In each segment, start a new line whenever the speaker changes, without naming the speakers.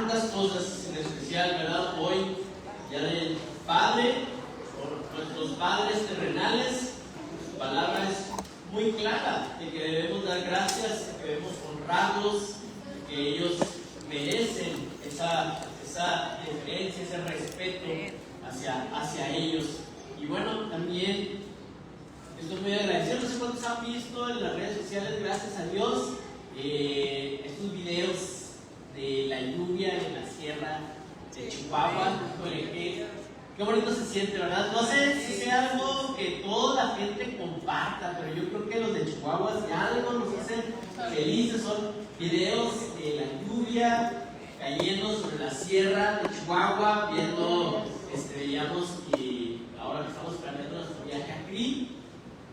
tantas cosas, en especial, ¿verdad? Hoy, ya del Padre, por nuestros padres terrenales. Su palabra es muy clara de que debemos dar gracias, que debemos honrarlos, que ellos merecen esa deferencia, ese respeto hacia ellos. Y bueno, también estoy muy agradecido. No sé cuántos han visto en las redes sociales, gracias a Dios, estos videos de la lluvia en la sierra de Chihuahua. Qué bonito se siente, ¿verdad? No sé si sea algo que toda la gente comparta, pero yo creo que los de Chihuahua, si algo nos hacen felices, son videos de la lluvia cayendo sobre la sierra de Chihuahua, viendo, veíamos, y ahora que estamos planeando nuestro viaje a CRI,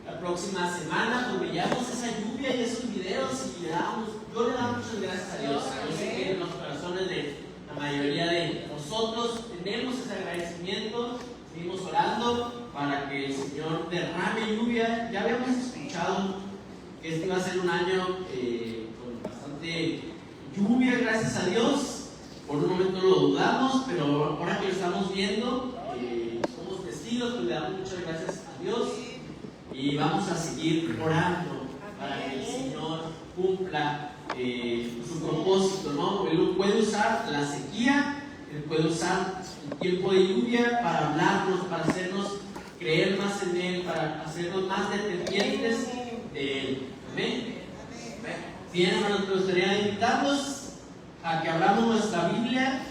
la próxima semana, pues veíamos esa lluvia y esos videos y yo le daba muchas gracias a Dios. Yo sé que en los corazones de la mayoría de nosotros tenemos ese agradecimiento, seguimos orando para que el Señor derrame lluvia. Ya habíamos escuchado que este iba a ser un año con bastante lluvia, gracias a Dios. Por un momento lo dudamos, pero ahora que lo estamos viendo, somos testigos, pues le damos muchas gracias a Dios y vamos a seguir orando para que el Señor cumpla su propósito, ¿no? Él puede usar la sequía, Él puede usar el tiempo de lluvia para hablarnos, para hacernos creer más en Él, para hacernos más dependientes de Él. ¿Amén? Bien, hermanos, me gustaría invitarlos a que abramos nuestra Biblia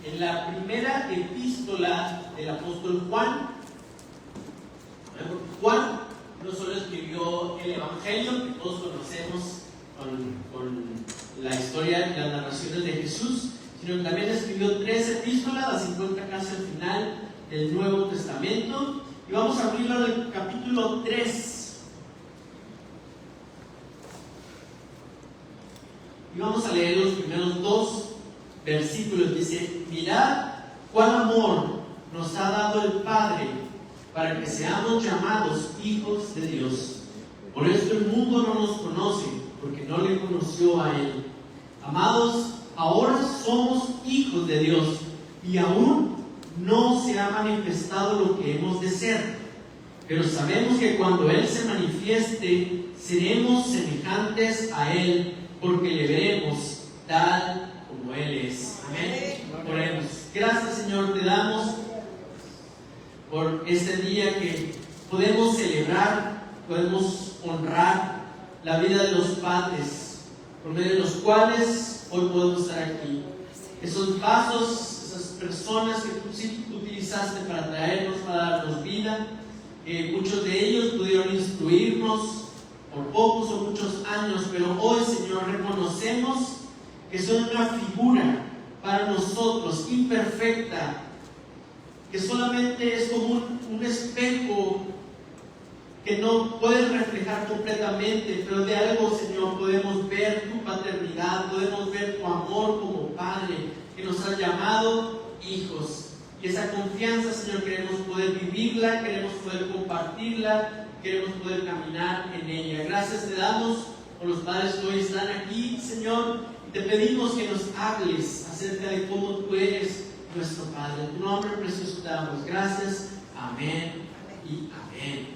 en la primera epístola del apóstol Juan. Juan no solo escribió el Evangelio, que todos conocemos con la historia y las narraciones de Jesús, sino que también escribió 3 epístolas, las 50 casi al final del Nuevo Testamento. Y vamos a abrirlo en el capítulo 3. Y vamos a leer los primeros 2 versículos. Dice: mirad cuán amor nos ha dado el Padre para que seamos llamados hijos de Dios. Por esto el mundo no nos conoce, porque no le conoció a Él. Amados, ahora somos hijos de Dios, y aún no se ha manifestado lo que hemos de ser. Pero sabemos que cuando Él se manifieste, seremos semejantes a Él, porque le veremos tal como Él es. Amén. Oremos. Gracias, Señor, te damos por este día que podemos celebrar, podemos honrar la vida de los padres, por medio de los cuales hoy podemos estar aquí. Esos vasos, esas personas que tú sí utilizaste para traernos, para darnos vida, muchos de ellos pudieron instruirnos por pocos o muchos años, pero hoy, Señor, reconocemos que son una figura para nosotros imperfecta, que solamente es como un espejo que no puede reflejar completamente, pero de algo, Señor, podemos ver tu paternidad, podemos ver tu amor como Padre, que nos has llamado hijos. Y esa confianza, Señor, queremos poder vivirla, queremos poder compartirla, queremos poder caminar en ella. Gracias te damos por los padres que hoy están aquí, Señor, y te pedimos que nos hables acerca de cómo tú eres nuestro Padre. En tu nombre precioso te damos gracias. Amén y amén.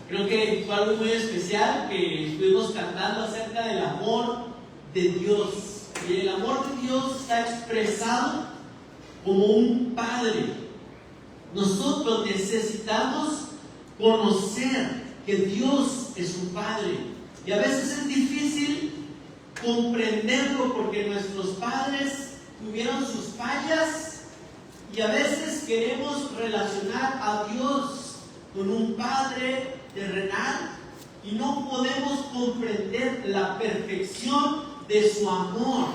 Creo que fue algo muy especial que estuvimos cantando acerca del amor de Dios. Y el amor de Dios está expresado como un Padre. Nosotros necesitamos conocer que Dios es un Padre. Y a veces es difícil comprenderlo porque nuestros padres tuvieron sus fallas y a veces queremos relacionar a Dios con un Padre terrenal y no podemos comprender la perfección de su amor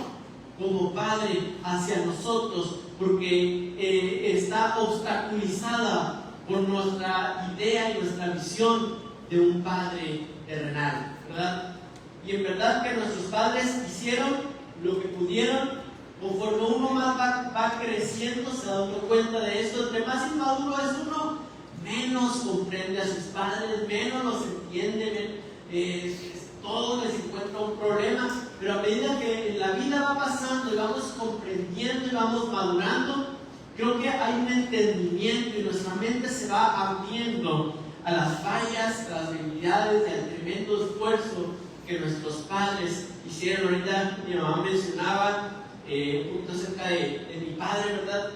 como Padre hacia nosotros, porque está obstaculizada por nuestra idea y nuestra visión de un Padre terrenal, ¿verdad? Y en verdad que nuestros padres hicieron lo que pudieron. Conforme uno más va creciendo, se da cuenta de esto. Entre más inmaduro es uno, menos comprende a sus padres, menos los entiende, todos les encuentra un problema. pero a medida que la vida va pasando y vamos comprendiendo y vamos madurando, creo que hay un entendimiento y nuestra mente se va abriendo a las fallas, a las debilidades y al tremendo esfuerzo que nuestros padres hicieron. Ahorita mi mamá mencionaba un poquito acerca de mi padre, ¿verdad?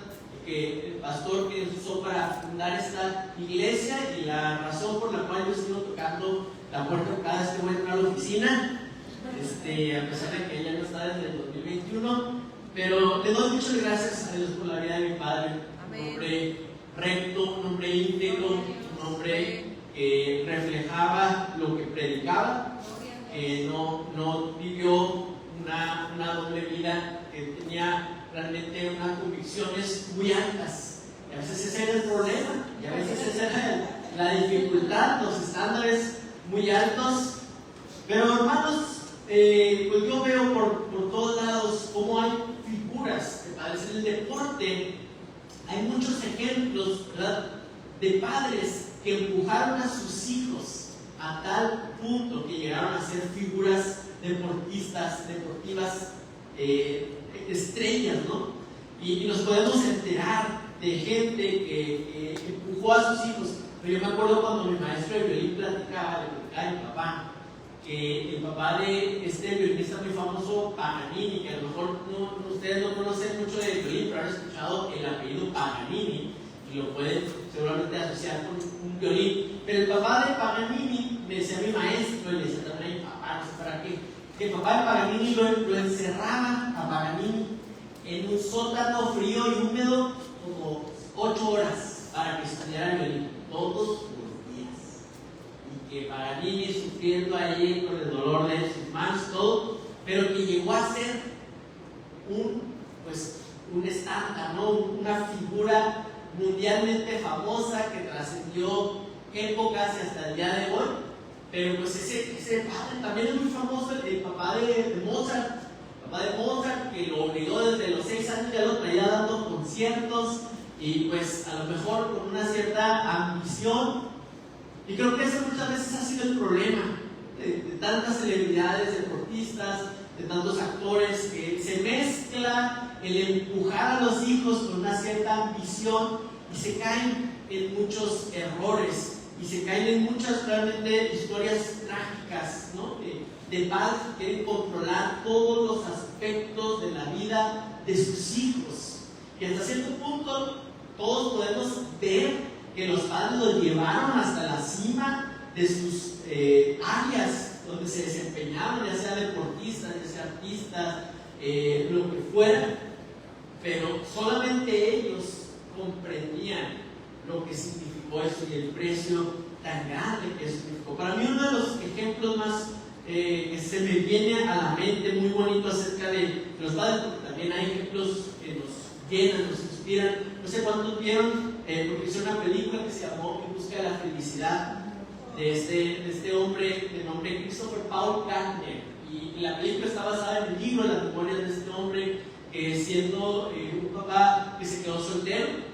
Que el pastor que usó para fundar esta iglesia, y la razón por la cual yo sigo tocando la puerta cada vez que voy a entrar a la oficina, a pesar de que ella no está desde el 2021, pero le doy muchas gracias a Dios por la vida de mi padre. Un hombre recto, un hombre íntegro, un hombre que reflejaba lo que predicaba, que no vivió una doble vida, que tenía realmente unas convicciones muy altas. Y a veces ese era el problema, y a veces esa era la dificultad, los estándares muy altos. Pero hermanos, pues yo veo por todos lados cómo hay figuras de padres. En el deporte hay muchos ejemplos, ¿verdad?, de padres que empujaron a sus hijos a tal punto que llegaron a ser figuras deportivas, estrellas, ¿no? Y nos podemos enterar de gente que empujó a sus hijos. Pero yo me acuerdo cuando mi maestro de violín platicaba de mi papá, que el papá de este violinista muy famoso, Paganini, que a lo mejor ustedes no conocen mucho de violín, pero han escuchado el apellido Paganini y lo pueden seguramente asociar con un violín. Pero el papá de Paganini, me decía mi maestro, y le decía también a mi papá, no sé para qué, que el papá de Paganini lo encerraba a Paganini en un sótano frío y húmedo como 8 horas para que estudiara violín todos los días, y que Paganini sufriendo ahí con el dolor de sus manos, todo, pero que llegó a ser un estándar, ¿no? Una figura mundialmente famosa que trascendió épocas y hasta el día de hoy. Pero pues ese padre también es muy famoso, el papá de Mozart. El papá de Mozart, que lo obligó desde los 6 años, ya lo traía dando conciertos, y pues a lo mejor con una cierta ambición. Y creo que ese muchas veces ha sido el problema de tantas celebridades, deportistas, de tantos actores, que se mezcla el empujar a los hijos con una cierta ambición y se caen en muchos errores. Y se caen en muchas realmente historias trágicas, ¿no? De padres que quieren controlar todos los aspectos de la vida de sus hijos. Y hasta cierto punto todos podemos ver que los padres los llevaron hasta la cima de sus áreas donde se desempeñaban, ya sea deportistas, ya sea artistas, lo que fuera. Pero solamente ellos comprendían lo que significó eso y el precio tan grande que eso significó. Para mí, uno de los ejemplos más que se me viene a la mente muy bonito acerca de los padres, porque también hay ejemplos que nos llenan, nos inspiran. No sé cuántos vieron, porque hizo una película que se llamó En busca de la felicidad, de este hombre de nombre Christopher Paul Gardner. Y la película está basada en el libro, la memoria de este hombre, siendo un papá que se quedó soltero.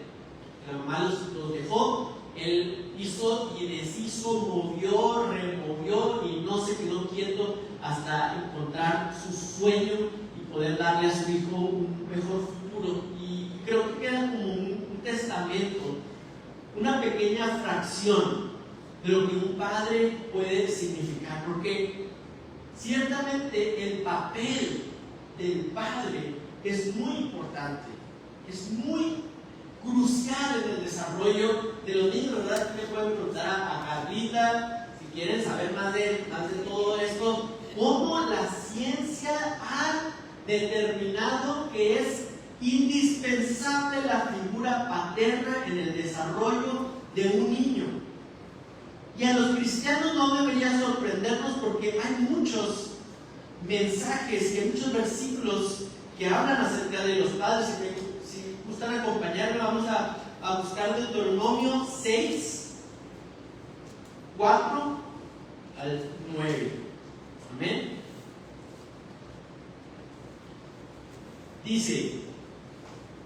La mamá los dejó, él hizo y deshizo, movió, removió y no se quedó quieto hasta encontrar su sueño y poder darle a su hijo un mejor futuro. Y creo que queda como un testamento, una pequeña fracción de lo que un padre puede significar, porque ciertamente el papel del padre es muy importante, es muy crucial en el desarrollo de los niños, ¿verdad? Me pueden preguntar a Carlita, si quieren saber más de todo esto, cómo la ciencia ha determinado que es indispensable la figura paterna en el desarrollo de un niño. Y a los cristianos no debería sorprendernos, porque hay muchos mensajes y hay muchos versículos que hablan acerca de los padres. Si gustan acompañarme, vamos a buscar Deuteronomio 6, 4 al 9. Amén. Dice: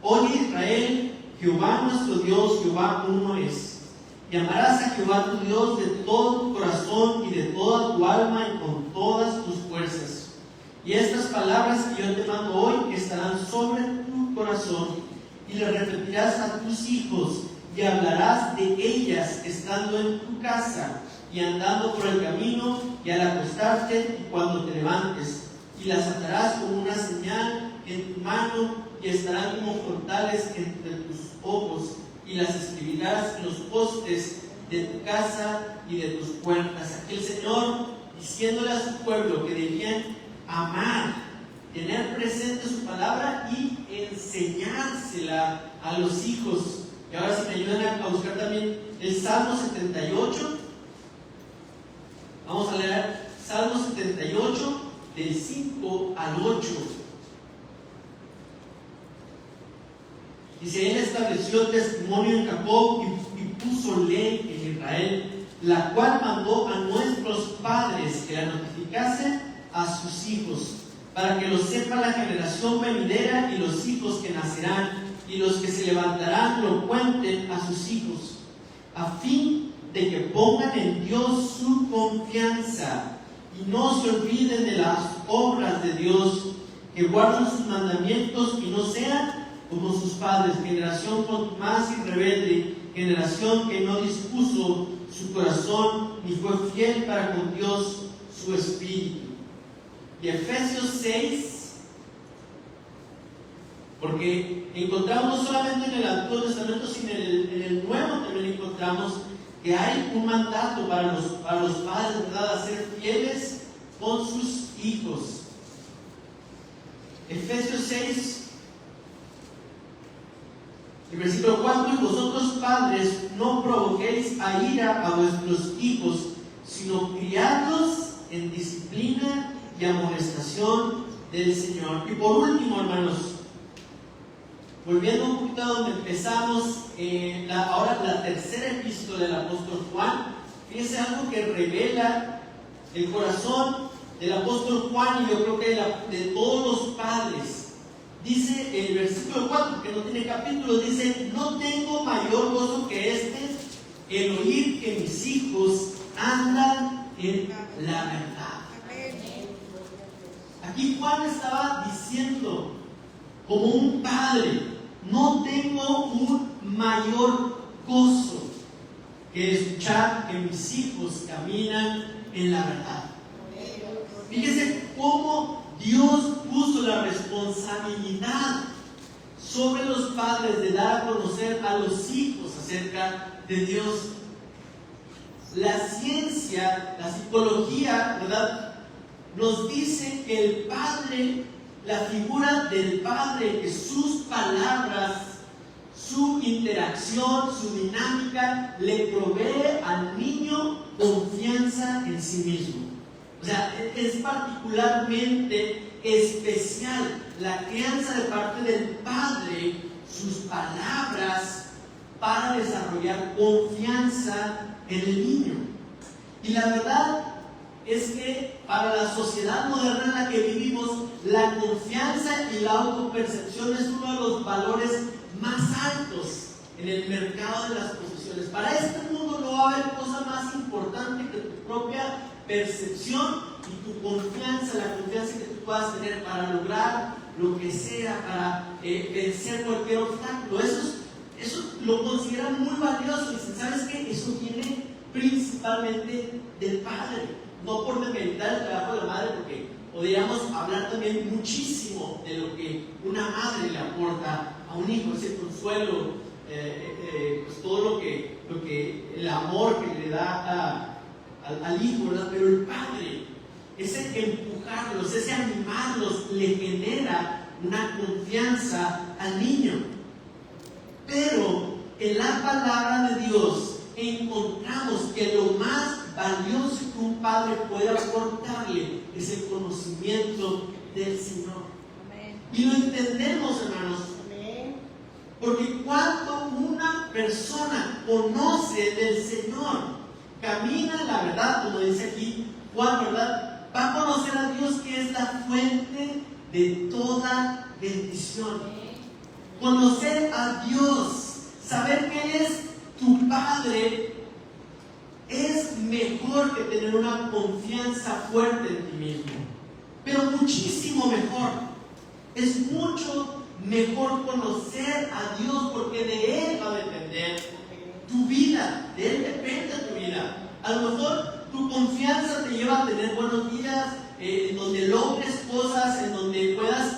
Oye Israel, Jehová nuestro Dios, Jehová uno es. Y amarás a Jehová tu Dios de todo tu corazón y de toda tu alma y con todas tus fuerzas. Y estas palabras que yo te mando hoy estarán sobre tu corazón, y le repetirás a tus hijos, y hablarás de ellas estando en tu casa, y andando por el camino, y al acostarte, y cuando te levantes. Y las atarás como una señal en tu mano, y estarán como frontales entre tus ojos, y las escribirás en los postes de tu casa y de tus puertas. Aquí el Señor diciéndole a su pueblo que debían amar, tener presente su palabra y enseñársela a los hijos. Y ahora si me ayudan a buscar también el Salmo 78. Vamos a leer Salmo 78 del 5 al 8. Dice: Él estableció testimonio en Jacob y puso ley en Israel, la cual mandó a nuestros padres que la notificasen a sus hijos, para que lo sepa la generación venidera y los hijos que nacerán, y los que se levantarán lo cuenten a sus hijos, a fin de que pongan en Dios su confianza y no se olviden de las obras de Dios, que guarden sus mandamientos y no sean como sus padres, generación contumaz y rebelde, generación que no dispuso su corazón ni fue fiel para con Dios su espíritu. Y Efesios 6, porque encontramos solamente en el Antiguo Testamento, sino en el Nuevo también encontramos que hay un mandato para los padres, ¿verdad?, a ser fieles con sus hijos. Efesios 6, el versículo 4: y vosotros padres no provoquéis a ira a vuestros hijos, sino criadlos en disciplina y amonestación del Señor. Y por último, hermanos, volviendo un poquito a donde empezamos, ahora la tercera epístola del apóstol Juan, fíjense algo que revela el corazón del apóstol Juan, y yo creo que de todos los padres. Dice el versículo 4, que no tiene capítulo, dice: no tengo mayor gozo que este, el oír que mis hijos andan en la verdad. Aquí Juan estaba diciendo, como un padre, no tengo un mayor gozo que escuchar que mis hijos caminan en la verdad. Fíjese cómo Dios puso la responsabilidad sobre los padres de dar a conocer a los hijos acerca de Dios. La ciencia, la psicología, ¿verdad?, nos dice que el padre, la figura del padre, que sus palabras, su interacción, su dinámica, le provee al niño confianza en sí mismo. O sea, es particularmente especial la crianza de parte del padre, sus palabras, para desarrollar confianza en el niño. Y la verdad es que para la sociedad moderna en la que vivimos, la confianza y la autopercepción es uno de los valores más altos en el mercado de las posesiones. Para este mundo no va a haber cosa más importante que tu propia percepción y tu confianza, la confianza que tú puedas tener para lograr lo que sea, para vencer cualquier obstáculo. Eso lo consideran muy valioso. Y dicen: ¿sabes qué? Eso viene principalmente del padre. No por demeritar el trabajo de la madre, porque podríamos hablar también muchísimo de lo que una madre le aporta a un hijo, ese consuelo, pues todo lo que el amor que le da al hijo, ¿verdad? Pero el padre, ese empujarlos, ese animarlos, le genera una confianza al niño. Pero en la palabra de Dios encontramos que lo más valioso que un padre puede aportarle es el conocimiento del Señor. Amén. Y lo entendemos, hermanos. Amén. Porque cuando una persona conoce del Señor, camina en la verdad, como dice aquí Juan, ¿verdad?, va a conocer a Dios, que es la fuente de toda bendición. Conocer a Dios, saber que Él es tu Padre, es mejor que tener una confianza fuerte en ti mismo. pero muchísimo mejor. Es mucho mejor conocer a Dios, porque de Él va a depender tu vida, de Él depende tu vida. A lo mejor tu confianza te lleva a tener buenos días, en donde logres cosas, en donde puedas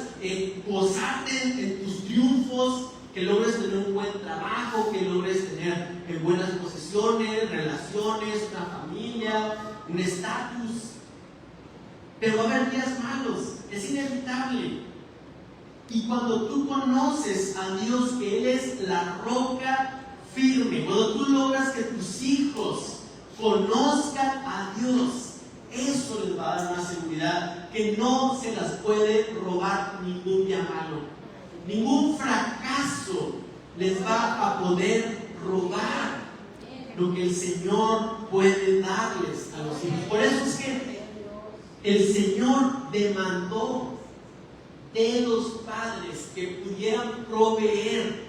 gozarte en tus triunfos, que logres tener un buen trabajo, que logres tener buenas posesiones, relaciones, una familia, un estatus. Pero va a haber días malos, es inevitable. Y cuando tú conoces a Dios, que Él es la roca firme, cuando tú logras que tus hijos conozcan a Dios, eso les va a dar una seguridad que no se las puede robar ningún día malo. Ningún fracaso les va a poder robar lo que el Señor puede darles a los hijos. Por eso es que el Señor demandó de los padres que pudieran proveer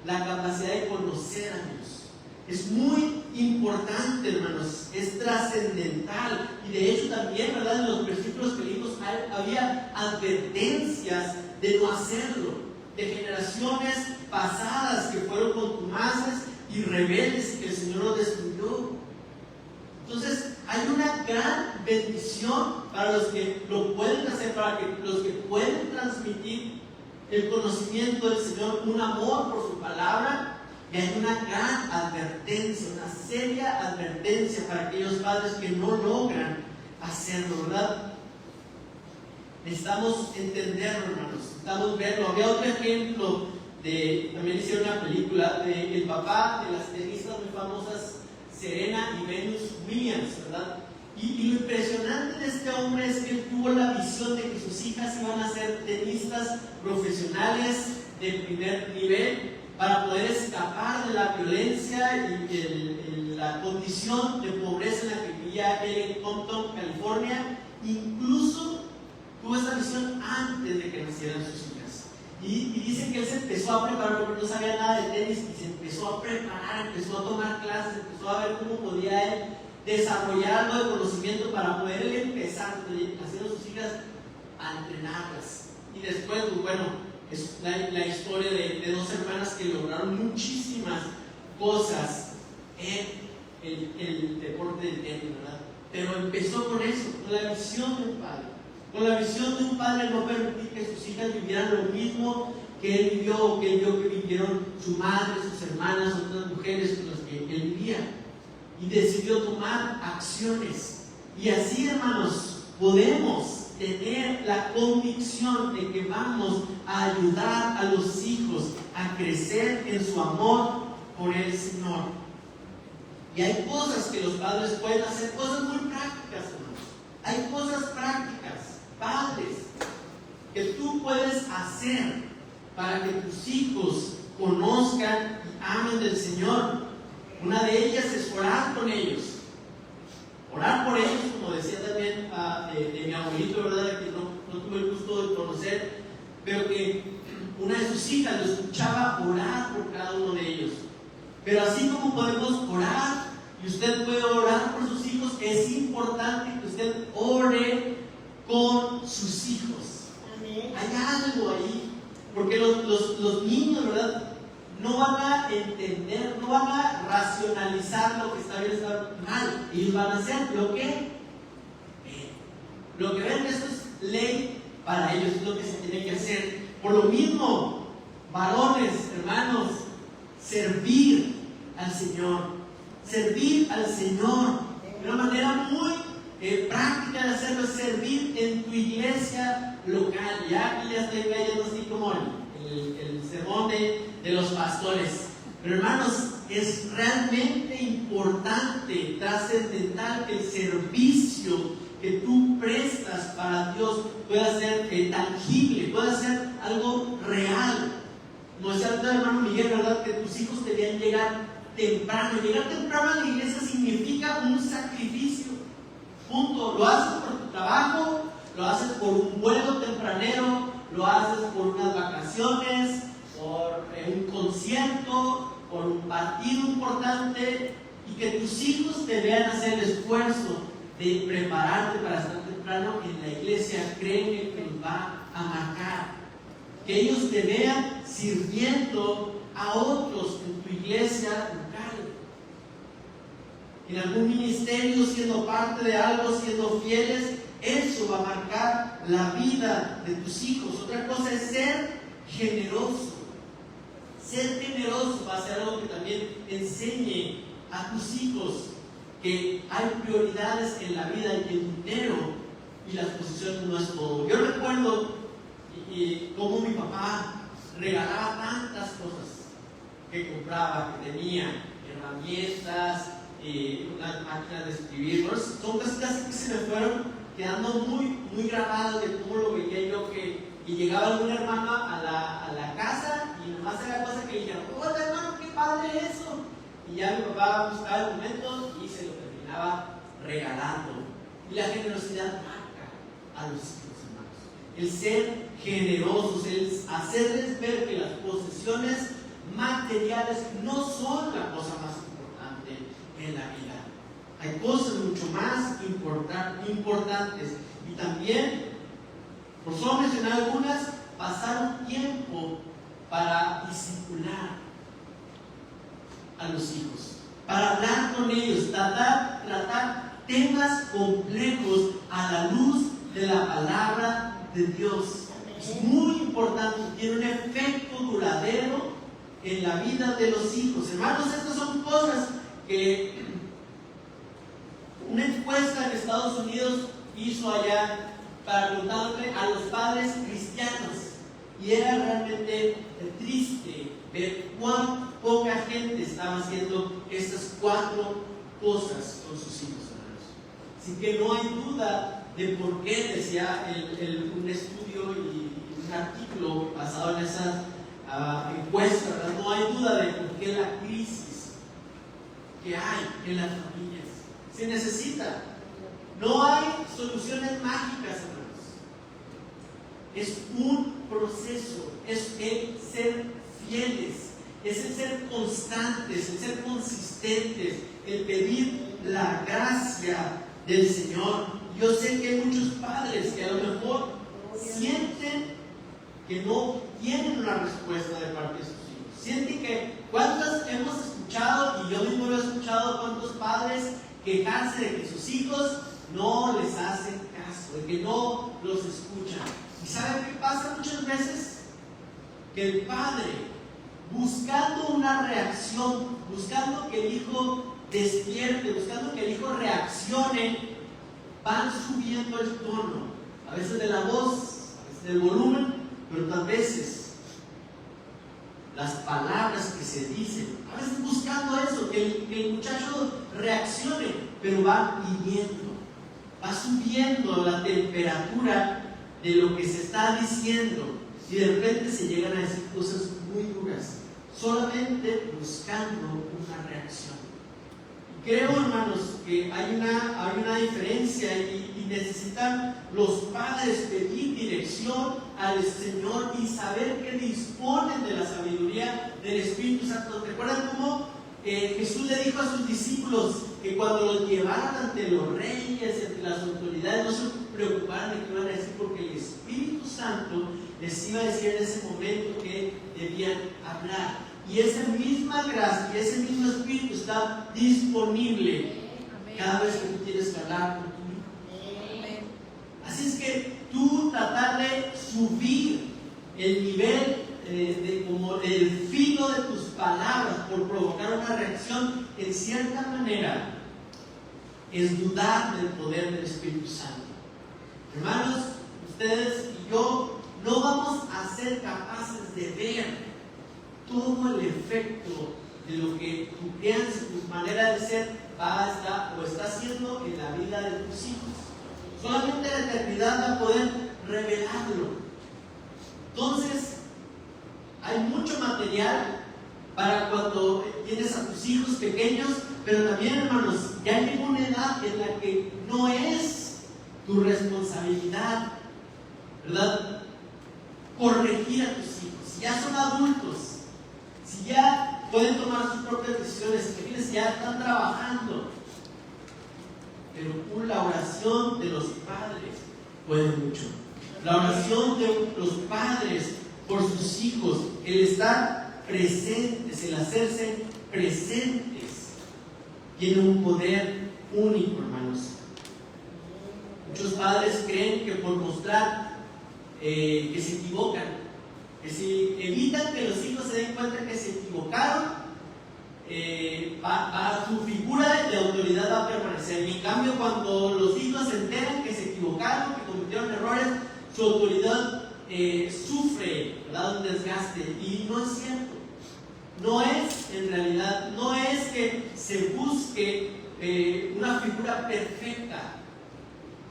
la capacidad de conocer a Dios. Es muy importante, hermanos, es trascendental. Y de hecho también, ¿verdad?, en los versículos que leímos había advertencias de no hacerlo, de generaciones pasadas que fueron contumaces y rebeldes y que el Señor los destruyó. Entonces hay una gran bendición para los que lo pueden hacer, para que los que pueden transmitir el conocimiento del Señor, un amor por su palabra. Y hay una gran advertencia, una seria advertencia para aquellos padres que no logran hacerlo, ¿verdad? Necesitamos entenderlo, hermanos, necesitamos verlo. Había otro ejemplo, también hicieron una película del papá de las tenistas muy famosas, Serena y Venus Williams, ¿verdad? Y lo impresionante de este hombre es que él tuvo la visión de que sus hijas iban a ser tenistas profesionales de primer nivel, para poder escapar de la violencia y la condición de pobreza en la que vivía él en Compton, California. Incluso tuvo esta visión antes de que nacieran sus hijas. Y dicen que él se empezó a preparar, porque no sabía nada de tenis, y se empezó a preparar, empezó a tomar clases, empezó a ver cómo podía él desarrollar algo de conocimiento para poder él empezar, haciendo sus hijas, a entrenarlas. Y después, pues, bueno, es la historia de dos hermanas que lograron muchísimas cosas en el deporte del tenis, ¿verdad? Pero empezó con eso, con la visión de un padre. Con la visión de un padre no permitir que sus hijas vivieran lo mismo que él vivió, o que él vio que vivieron su madre, sus hermanas, otras mujeres con las que él vivía. Y decidió tomar acciones. Y así, hermanos, podemos tener la convicción de que vamos a ayudar a los hijos a crecer en su amor por el Señor. Y hay cosas que los padres pueden hacer, cosas muy prácticas, hermanos. Hay cosas prácticas, padres, que tú puedes hacer para que tus hijos conozcan y amen del Señor. Una de ellas es orar con ellos. Orar por ellos, como decía también de mi abuelito, ¿verdad?, que no tuve el gusto de conocer, pero que una de sus hijas lo escuchaba orar por cada uno de ellos. Pero así como podemos orar, y usted puede orar por sus hijos, es importante que usted ore con sus hijos. Amén. Hay algo ahí, porque los niños, ¿verdad?, no van a entender, no van a racionalizar lo que está bien, está mal. Ellos van a hacer lo que ven. Lo que ven, esto es ley para ellos, es lo que se tiene que hacer. Por lo mismo, varones, hermanos, servir al Señor. Servir al Señor. De una manera muy práctica de hacerlo es servir en tu iglesia local. Ya aquí ya estoy viendo así como el sermón de los pastores. Pero, hermanos, es realmente importante, trascendental, que el servicio que tú prestas para Dios pueda ser tangible, pueda ser algo real. No es cierto, hermano Miguel, ¿verdad?, que tus hijos debían llegar temprano. Llegar temprano a la iglesia significa un sacrificio. Punto. Lo haces por tu trabajo, lo haces por un vuelo tempranero, lo haces por unas vacaciones, por un concierto, por un partido importante, y que tus hijos te vean hacer el esfuerzo de prepararte para estar temprano temprano en la iglesia, créeme que nos va a marcar. Que ellos te vean sirviendo a otros en tu iglesia local, en algún ministerio, siendo parte de algo, siendo fieles. Eso va a marcar la vida de tus hijos. Otra cosa es ser generoso. Ser generoso va a ser algo que también enseñe a tus hijos que hay prioridades en la vida y que el dinero y las posesiones no es todo. Yo recuerdo cómo mi papá regalaba tantas cosas que compraba, que tenía herramientas, unas máquinas de escribir. Son cosas que se me fueron quedando muy grabadas de cómo lo veía yo, y llegaba algún hermano a la casa y nomás era cosa que le dijeron: hola hermano, qué padre eso. Y ya mi papá buscaba el momento y se lo terminaba regalando. Y la generosidad marca a los hijos, hermanos. El ser generosos, el hacerles ver que las posesiones materiales no son la cosa más importante en la vida. Hay cosas mucho más importantes. Y también, por solo mencionar algunas, pasar un tiempo para discipular a los hijos, para hablar con ellos, tratar temas complejos a la luz de la palabra de Dios. Es muy importante, tiene un efecto duradero en la vida de los hijos. Hermanos, estas son cosas que una encuesta en Estados Unidos hizo allá para preguntarle a los padres cristianos, y era realmente triste ver cuán poca gente estaba haciendo estas 4 cosas con sus hijos, hermanos. Así que no hay duda de por qué, decía un estudio y un artículo basado en esa encuesta, ¿verdad? No hay duda de por qué la crisis que hay en las familias se necesita. No hay soluciones mágicas, hermanos. Es un proceso, es el ser fieles, es el ser constantes, el ser consistentes, el pedir la gracia del Señor. Yo sé que hay muchos padres que a lo mejor sienten que no tienen una respuesta de parte de sus hijos. Sienten que, ¿cuántas hemos escuchado? Y yo mismo lo he escuchado, ¿cuántos padres quejarse de que sus hijos no les hacen caso, de que no los escuchan? ¿Y saben qué pasa muchas veces? Que el padre, buscando una reacción, buscando que el hijo despierte, buscando que el hijo reaccione, van subiendo el tono, a veces de la voz, a veces del volumen, pero otras veces las palabras que se dicen, a veces buscando eso, que el muchacho reaccione, pero va pidiendo, va subiendo la temperatura de lo que se está diciendo, y de repente se llegan a decir cosas muy duras, solamente buscando una reacción. Y creo, hermanos, que hay una diferencia, y necesitan los padres pedir dirección al Señor y saber que disponen de la sabiduría del Espíritu Santo. ¿Recuerdan cómo Jesús le dijo a sus discípulos que cuando los llevaran ante los reyes, ante las autoridades, no se preocuparan de qué iban a decir, porque el Espíritu Santo les iba a decir en ese momento que debían hablar? Y esa misma gracia y ese mismo Espíritu está disponible cada vez que tú tienes que hablar con tu hijo. Así es que tú tratar de subir el nivel como el filo de tus palabras por provocar una reacción, en cierta manera es dudar del poder del Espíritu Santo. Hermanos, ustedes y yo no vamos a ser capaces de ver todo el efecto de lo que tu crianza, tu manera de ser va a estar o está haciendo en la vida de tus hijos. Solamente la eternidad va a poder revelarlo. Entonces, hay mucho material para cuando tienes a tus hijos pequeños, pero también, hermanos, ya llegó una edad en la que no es tu responsabilidad, ¿verdad?, corregir a tus hijos. Si ya son adultos, si ya pueden tomar sus propias decisiones, si ya están trabajando, pero la oración de los padres puede mucho. La oración de los padres por sus hijos, el estar presentes, el hacerse presentes, tiene un poder único, hermanos. Muchos padres creen que por mostrar que se equivocan, que si evitan que los hijos se den cuenta que se equivocaron, su figura de autoridad va a permanecer. En cambio, cuando los hijos se enteran que se equivocaron, que cometieron errores, su autoridad sufre, ¿verdad?, un desgaste. Y no es cierto. No es, en realidad, no es que se busque una figura perfecta.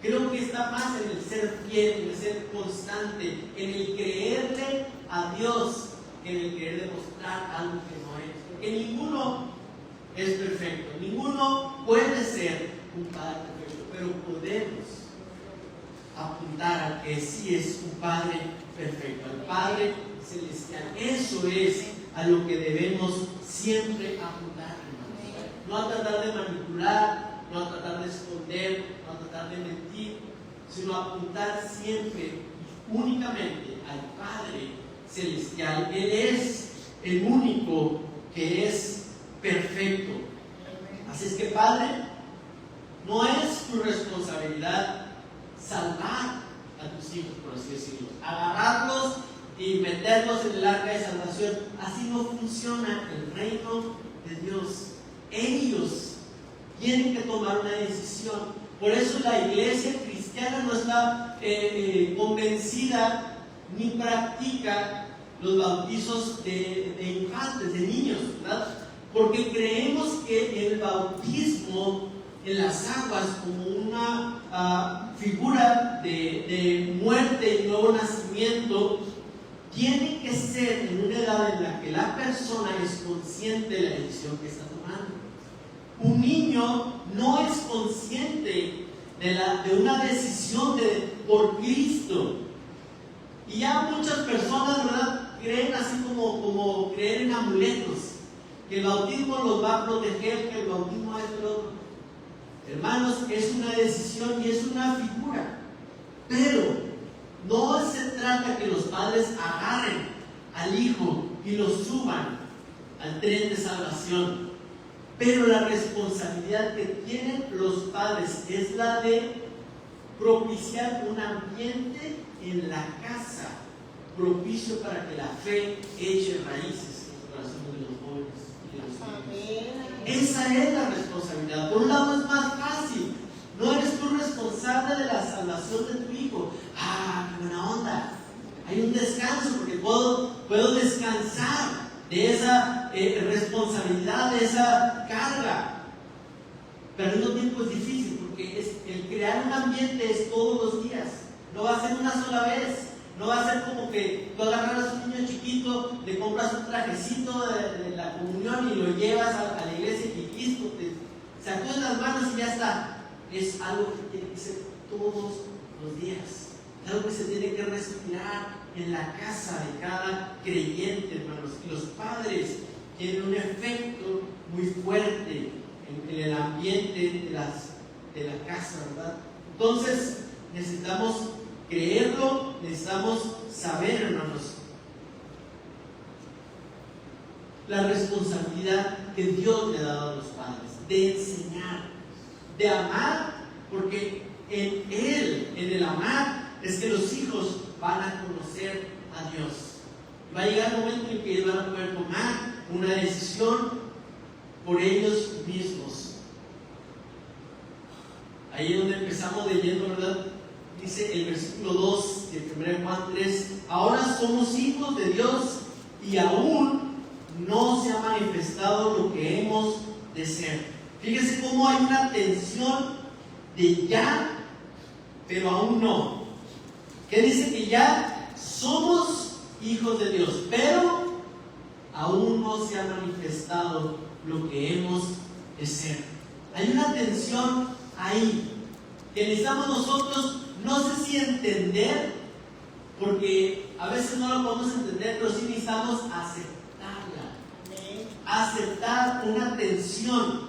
Creo que está más en el ser fiel, en el ser constante, en el creerle a Dios, que en el querer demostrar algo que no es. Porque ninguno es perfecto, ninguno puede ser un padre perfecto, pero podemos apuntar a que sí es un Padre perfecto, al Padre celestial. Eso es a lo que debemos siempre apuntar, hermanos. No a tratar de manipular, no a tratar de esconder, no a tratar de mentir, sino a apuntar siempre y únicamente al Padre celestial. Él es el único que es perfecto. Así es que, Padre, no es tu responsabilidad salvar a tus hijos, por así decirlo, agarrarlos y meterlos en el arca de salvación. Así no funciona el reino de Dios. Ellos tienen que tomar una decisión. Por eso la iglesia cristiana no está convencida ni practica los bautizos de infantes, de niños, ¿verdad? Porque creemos que el bautismo en las aguas, como una figura de muerte y nuevo nacimiento, tiene que ser en una edad en la que la persona es consciente de la decisión que está tomando. Un niño no es consciente de una decisión por Cristo. Y ya muchas personas, ¿verdad?, creen así como creer en amuletos, que el bautismo los va a proteger, que el bautismo es lo otro. Hermanos, es una decisión y es una figura. Pero no se trata que los padres agarren al hijo y lo suban al tren de salvación. Pero la responsabilidad que tienen los padres es la de propiciar un ambiente en la casa propicio para que la fe eche raíces en los corazones de los jóvenes y de los niños. Esa es la responsabilidad. Por un lado es más fácil. No eres tú responsable de la salvación de tu hijo. ¡Ah, qué buena onda! Hay un descanso porque puedo descansar de esa responsabilidad, de esa carga. Pero al mismo tiempo es difícil porque el crear un ambiente es todos los días. No va a ser una sola vez. No va a ser como que tú agarras a un niño chiquito, le compras un trajecito de la comunión y lo llevas a la iglesia y listo, te sacudes las manos y ya está. Es algo que tiene que ser todos los días. Es algo que se tiene que respirar en la casa de cada creyente, hermanos. Y los padres tienen un efecto muy fuerte en el ambiente de la casa, ¿verdad? Entonces, necesitamos creerlo, necesitamos saber, hermanos, la responsabilidad que Dios le ha dado a los padres de enseñar, de amar, porque en el amar, es que los hijos van a conocer a Dios. Va a llegar un momento en que ellos van a poder tomar una decisión por ellos mismos. Ahí es donde empezamos leyendo, ¿verdad? Dice el versículo 2 de 1 Juan 3: ahora somos hijos de Dios y aún no se ha manifestado lo que hemos de ser. Fíjese cómo hay una tensión de ya, pero aún no. Que dice que ya somos hijos de Dios, pero aún no se ha manifestado lo que hemos de ser. Hay una tensión ahí que necesitamos nosotros, no sé si entender, porque a veces no lo podemos entender, pero sí necesitamos aceptarla. Aceptar una tensión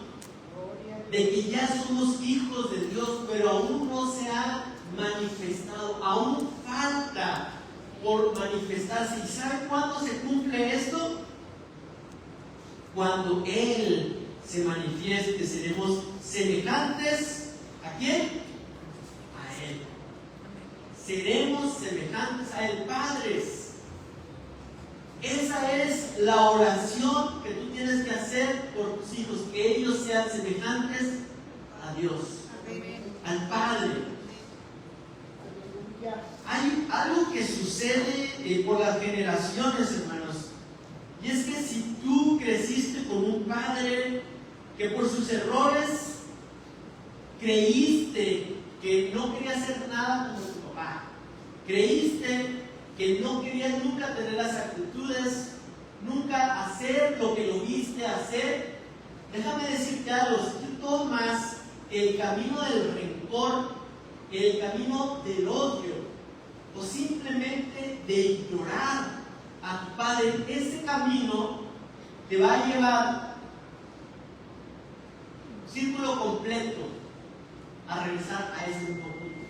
de que ya somos hijos de Dios, pero aún no se ha manifestado, aún falta por manifestarse. ¿Y sabe cuándo se cumple esto? Cuando Él se manifieste, seremos semejantes ¿a quién? A Él. Seremos semejantes a Él, padres. Esa es la oración que tú tienes que hacer por tus hijos, que ellos sean semejantes a Dios, al Padre. Hay algo que sucede por las generaciones, hermanos, y es que si tú creciste con un padre que por sus errores creíste que no quería hacer nada como tu papá, creíste que no querías nunca tener las actitudes, nunca hacer lo que lo viste hacer, déjame decirte algo: si tú tomas el camino del rencor, el camino del odio, o simplemente de ignorar a tu padre, ese camino te va a llevar círculo completo a regresar a ese mismo punto,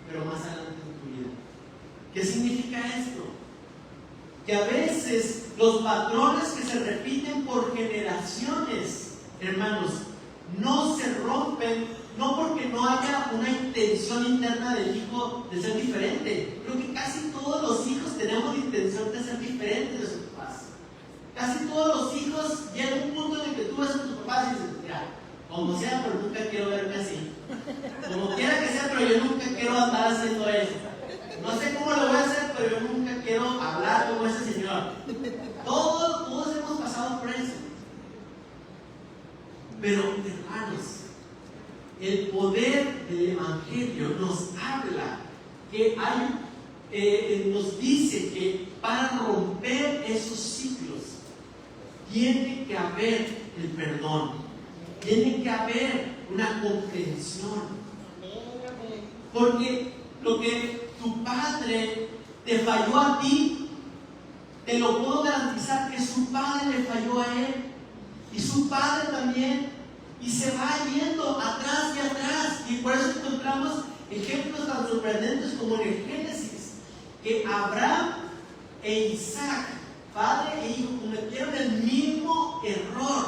pero más adelante en tu vida. ¿Qué significa esto? Que a veces los patrones que se repiten por generaciones, hermanos, no se rompen, no porque no haya una intención interna del hijo de ser diferente. Creo que casi todos los hijos tenemos la intención de ser diferentes de sus papás. Casi todos los hijos llegan a un punto en el que tú ves a tus papás y dices: mira, como sea, pero nunca quiero verme así. Como quiera que sea, pero yo nunca quiero andar haciendo eso. No sé cómo lo voy a hacer, pero yo nunca quiero hablar como ese señor. Todos hemos pasado por eso. Pero, hermanos, el poder del Evangelio nos habla que nos dice que para romper esos ciclos tiene que haber el perdón, tiene que haber una comprensión. Porque lo que tu padre te falló a ti, te lo puedo garantizar que su padre le falló a él, y su padre también, y se va yendo atrás y atrás. Y por eso encontramos ejemplos tan sorprendentes como en el Génesis, que Abraham e Isaac, padre e hijo, cometieron el mismo error,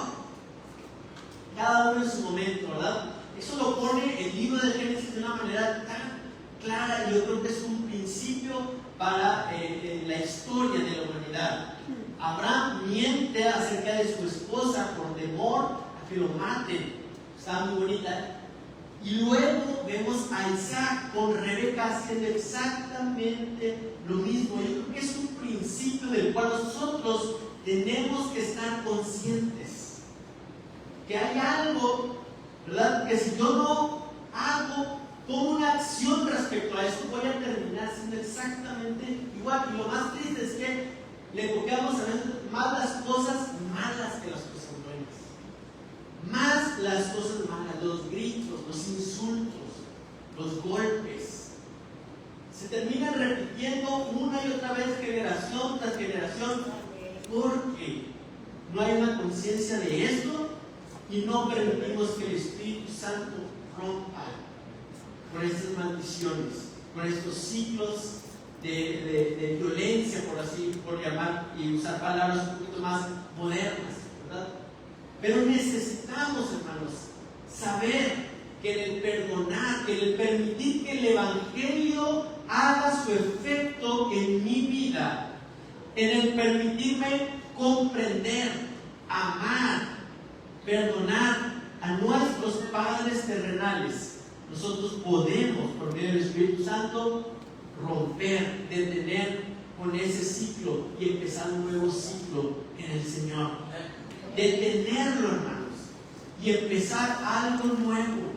cada uno en su momento, ¿verdad? Eso lo pone el libro de Génesis de una manera tan clara, y yo creo que es un principio para la historia de la humanidad. Abraham miente acerca de su esposa por temor a que lo maten, estaba muy bonita, y luego vemos a Isaac con Rebeca haciendo exactamente lo mismo. Yo creo que es un principio del cual nosotros tenemos que estar conscientes, que hay algo, ¿verdad?, que si yo no hago como una acción respecto a esto, voy a terminar siendo exactamente igual. Y lo más triste es que le copiamos a veces más las cosas malas que las cosas buenas. Más las cosas malas, los gritos, los insultos, los golpes, se terminan repitiendo una y otra vez, generación tras generación, porque no hay una conciencia de esto y no permitimos que el Espíritu Santo rompa con estas maldiciones, con estos ciclos de violencia, por llamar y usar palabras un poquito más modernas, ¿verdad? Pero necesitamos, hermanos, saber que en el perdonar, que en el permitir que el Evangelio haga su efecto en mi vida, en el permitirme comprender, amar, perdonar a nuestros padres terrenales, nosotros podemos, por medio del Espíritu Santo, romper, detener con ese ciclo y empezar un nuevo ciclo en el Señor. Detenerlo, hermanos, y empezar algo nuevo.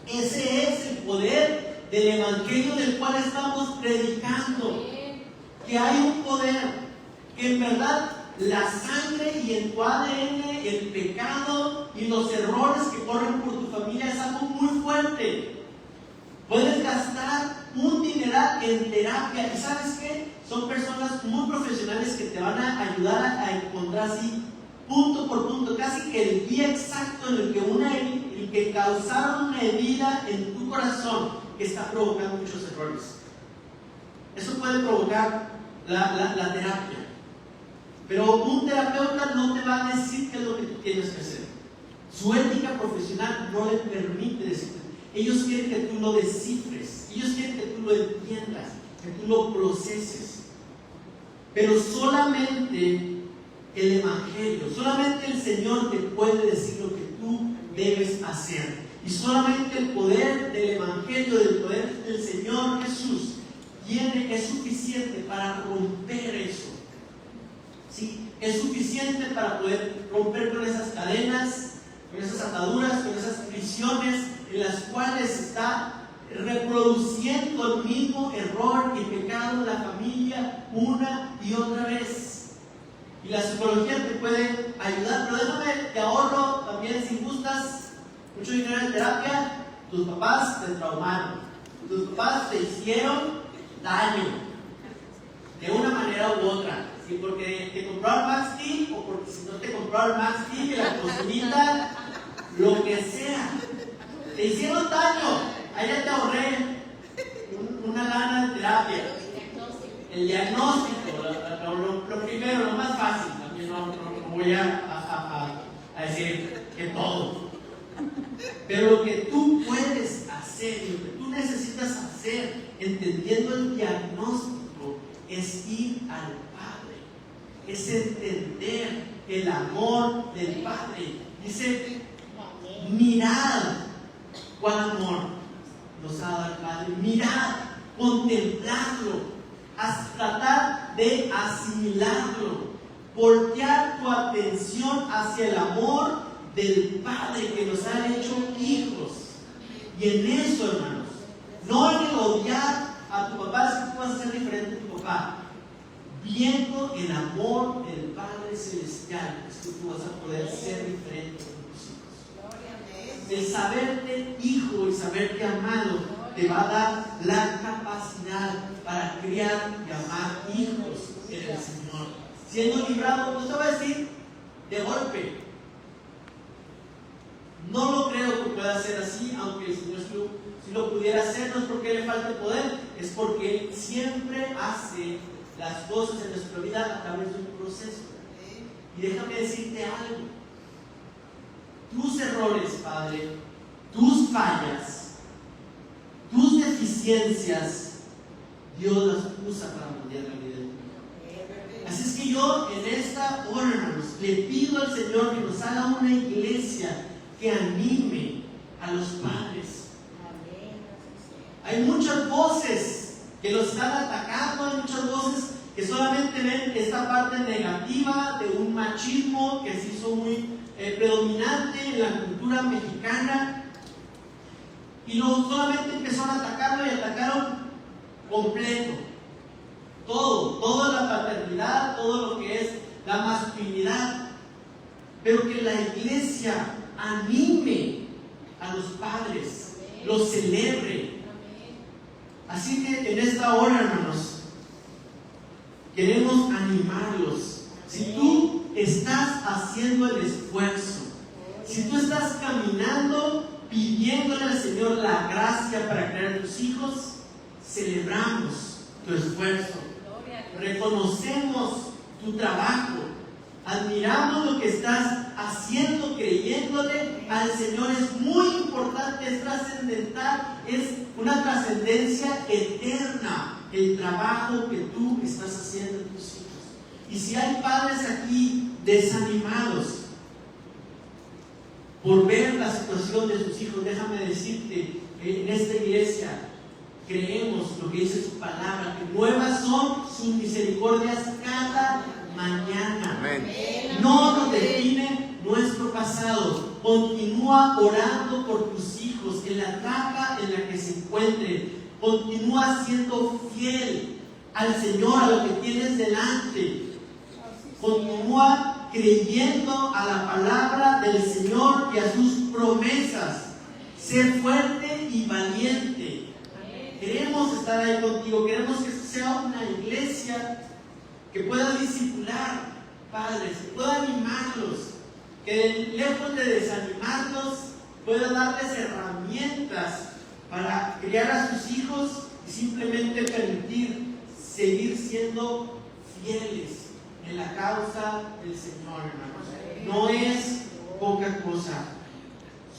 Ese es el poder del Evangelio del cual estamos predicando. Que hay un poder, que en verdad la sangre y en tu ADN, el pecado y los errores que corren por tu familia es algo muy fuerte. Puedes gastar un dineral en terapia, y ¿sabes qué? Son personas muy profesionales que te van a ayudar a encontrar así, punto por punto, casi que el día exacto en el que una y que causaron una herida en tu corazón que está provocando muchos errores. Eso puede provocar la terapia. Pero un terapeuta no te va a decir qué es lo que tú tienes que hacer. Su ética profesional no le permite decirte. Ellos quieren que tú lo descifres. Ellos quieren que tú lo entiendas, que tú lo proceses. Pero solamente el Evangelio, solamente el Señor te puede decir lo que tú debes hacer. Y solamente el poder del Evangelio, del poder del Señor Jesús, es suficiente para romper eso. ¿Sí? Es suficiente para poder romper con esas cadenas, con esas ataduras, con esas prisiones en las cuales está reproduciendo el mismo error y pecado en la familia una y otra vez. Y la psicología te puede ayudar, pero déjame, te ahorro también, si gustas, mucho dinero en terapia. Tus papás te traumaron, tus papás te hicieron daño de una manera u otra, ¿sí? Porque te compraron Maxi, o porque si no te compraron Maxi, la cocinita, lo que sea, te hicieron daño. Allá te ahorré una lana de terapia. El diagnóstico, lo primero, lo más fácil. También no voy a decir que todo. Pero lo que tú puedes hacer, lo que tú necesitas hacer, entendiendo el diagnóstico, es ir al Padre, es entender el amor del Padre. Dice, mirad cuál amor nos ha dado el Padre, mirad, contempladlo, tratar de asimilarlo, voltear tu atención hacia el amor del Padre que nos ha hecho hijos. Y en eso, hermanos, no en el odiar a tu papá, si tú vas a ser diferente a tu papá, viendo el amor del Padre Celestial, es que tú vas a poder ser diferente a tus hijos. El saberte hijo y saberte amado te va a dar la capacidad para criar y amar hijos en el Señor, siendo librado, no te voy a decir de golpe. No lo creo que pueda ser así, aunque el Señor si lo pudiera hacer, no es porque le falte poder, es porque Él siempre hace las cosas en nuestra vida a través de un proceso. Y déjame decirte algo: tus errores, Padre, tus fallas, tus deficiencias, Dios las usa para moldear la vida de tu vida. Así es que yo en esta hora, hermanos, le pido al Señor que nos haga una iglesia que anime a los padres. Hay muchas voces que los están atacando, hay muchas voces que solamente ven esta parte negativa de un machismo que se hizo muy predominante en la cultura mexicana. Y no solamente empezaron a atacarlo y atacaron completo. Toda la paternidad, todo lo que es la masculinidad. Pero que la iglesia anime a los padres, los celebre. Así que en esta hora, hermanos, queremos animarlos. Si tú estás haciendo el esfuerzo, si tú estás caminando pidiéndole al Señor la gracia para crear tus hijos, celebramos tu esfuerzo, reconocemos tu trabajo, admiramos lo que estás haciendo, creyéndole al Señor. Es muy importante, es trascendental, es una trascendencia eterna el trabajo que tú estás haciendo en tus hijos. Y si hay padres aquí desanimados por ver la situación de sus hijos, déjame decirte que en esta iglesia creemos lo que dice su palabra, que nuevas son sus misericordias cada mañana. Amén. No nos define nuestro pasado. Continúa orando por tus hijos en la etapa en la que se encuentren. Continúa siendo fiel al Señor, a lo que tienes delante. Continúa creyendo a la palabra del Señor y a sus promesas. Sé fuerte y valiente. Queremos estar ahí contigo. Queremos que sea una iglesia que pueda discipular padres, que pueda animarlos, que lejos de desanimarlos, puede darles herramientas para criar a sus hijos y simplemente permitir seguir siendo fieles en la causa del Señor, hermanos. No es poca cosa.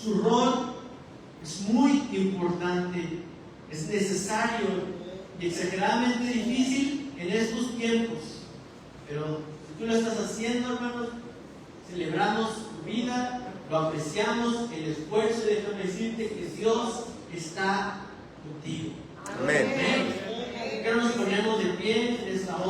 Su rol es muy importante, es necesario y exageradamente difícil en estos tiempos. Pero si tú lo estás haciendo, hermanos, celebramos tu vida, lo apreciamos, el esfuerzo, y déjame decirte que Dios está contigo.
Amén.
¿Por qué no nos ponemos de pie en esta hora?